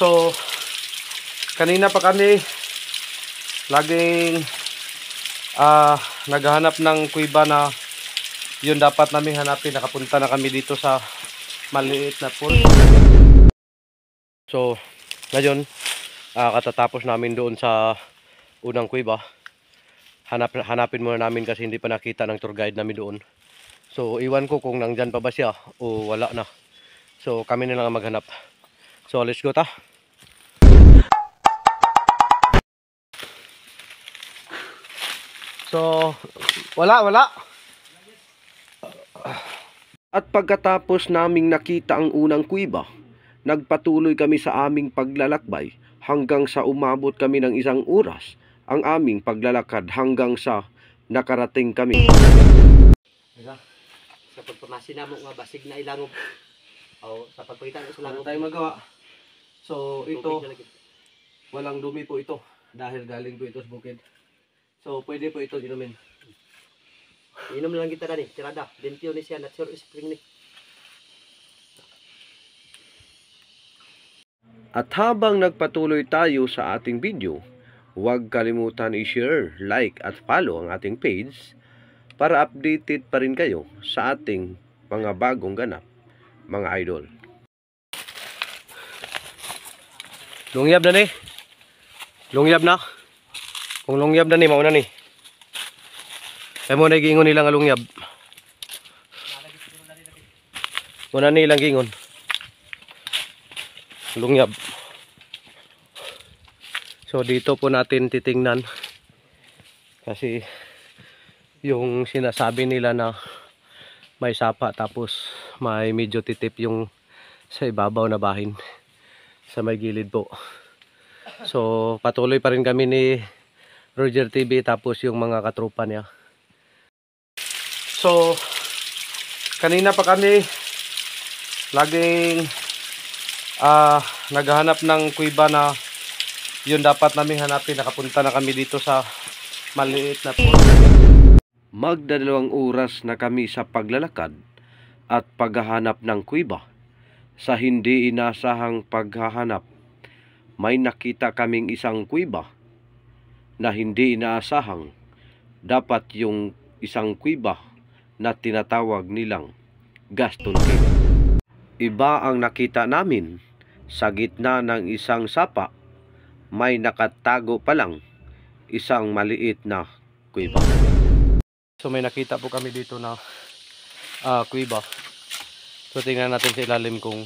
So, kanina pa kami laging naghahanap ng kuiba na yun dapat namin hanapin. Nakapunta na kami dito sa maliit na pool. So, ngayon, katatapos namin doon sa unang kuiba. Hanapin muna namin kasi hindi pa nakita ng tour guide namin doon. So, iwan ko kung nandyan pa ba siya o wala na. So, kami na lang maghanap. So, let's go ta. So, wala. At pagkatapos naming nakita ang unang kuiba, nagpatuloy kami sa aming paglalakbay hanggang sa umabot kami ng 1 oras ang aming paglalakad hanggang sa nakarating kami. Sa pagpamasin na mo nga basig na ilangob. O sa pagpakita sa Wala langob. tayong magawa. So, ito, walang dumi po ito dahil galing po ito sa bukid. So, pwede po ito inumin. Inom lang kita na ni. Tirada. Limpyo ni siya. Natural spring ni. At habang nagpatuloy tayo sa ating video, huwag kalimutan i-share, like at follow ang ating page para updated pa rin kayo sa ating mga bagong ganap, mga idol. Lungyab na ni. Lungyab na. Kung lungyab na ni, mauna ni. Kaya mo na gingon nilang lungyab. Muna nilang gingon. Lungyab. So dito po natin titingnan. Kasi yung sinasabi nila na may sapa tapos may medyo titip yung sa ibabaw na bahin. Sa may gilid po. So patuloy pa rin kami ni Roger TV tapos yung mga katropa niya. So kanina pa kami laging naghahanap ng kuiba na yun dapat namin hanapin. Nakapunta na kami dito sa maliit na pool. Magdadalawang oras na kami sa paglalakad at paghahanap ng kuiba. Sa hindi inasahang paghahanap, may nakita kaming isang kuiba na hindi inaasahang. Dapat yung isang kuiba na tinatawag nilang Gaston Cave. Iba ang nakita namin. Sa gitna ng isang sapa, may nakatago pa lang isang maliit na kuiba. So may nakita po kami dito na kuiba. So tingnan natin sa ilalim kung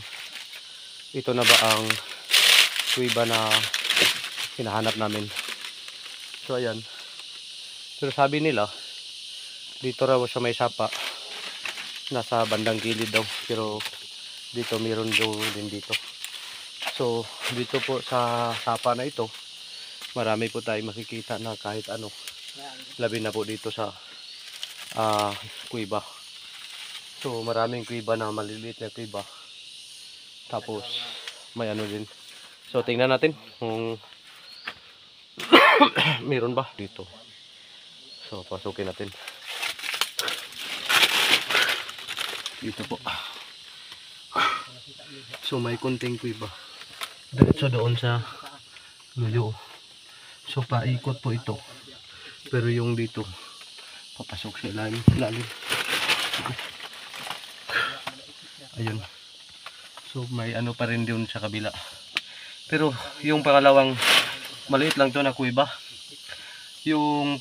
ito na ba ang kuiba na hinahanap namin. So ayan. Pero sabi nila dito raw sa may sapa, nasa bandang gilid daw, pero dito meron daw din dito. So dito po sa sapa na ito, marami po tayong makikita na kahit ano. Labi na po dito sa kuiba. So maraming kuiba na maliliit na kuiba. Tapos may ano din. So tingnan natin kung meron ba dito. So pasukin natin. Dito po. So may konting kuiba. Diretso doon sa luyo. So paikot po ito. Pero yung dito papasok sa ilalim. Ayun. So may ano pa rin doon sa kabila. Pero yung pangalawang maliit lang to na kuiba. Yung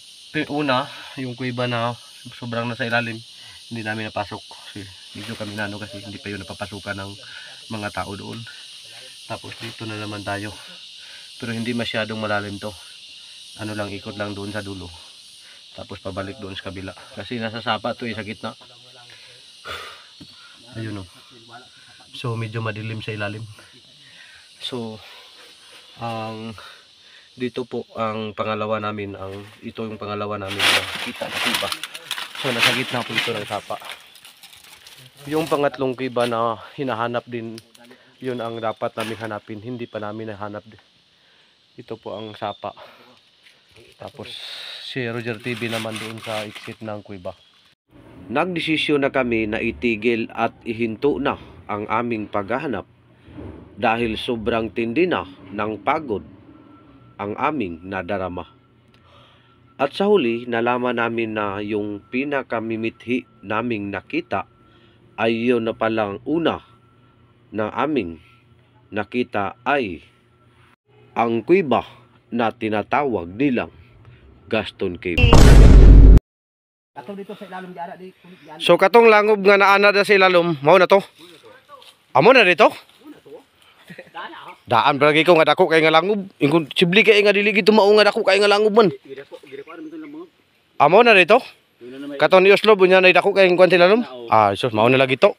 una, yung kuiba na sobrang nasa ilalim, hindi namin napasok. Kasi medyo kami nano kasi hindi pa yun napapasukan ng mga tao doon. Tapos dito na naman tayo. Pero hindi masyadong malalim to. Ano lang, ikot lang doon sa dulo. Tapos pabalik doon sa kabila. Kasi nasa sapa to sa gitna. Ayun o. So medyo madilim sa ilalim. So dito po ang pangalawa namin, ito yung pangalawa namin na kita na kuiba. So nasa gitna po ito ng sapa. Yung pangatlong kuiba na hinahanap din, yun ang dapat namin hanapin. Hindi pa namin nahanap din. Ito po ang sapa. Tapos si Roger TV naman doon sa exit ng kuiba. Nagdesisyon na kami na itigil at ihinto na ang aming paghahanap dahil sobrang tindi na ng pagod ang aming nadarama. At sa huli, nalaman namin na yung pinakamimithi naming nakita ay yun na palang una na aming nakita ay ang kuweba na tinatawag nilang Gaston Cave. Ato dito sa ilalom di ara di kulit yan. So katong langob nga naana na sa ilalom, mao na to? Amo na dito? Dana. Daan palagi ko nga dako kay nga langob. Ingon sibli kay nga dili gito mao nga dako kay nga langob man. Gidako ara man lang mga. Amo na dito? Katong ni Oslo bunya na dako kay nga ilalom? Ah, sus mao na lagi to.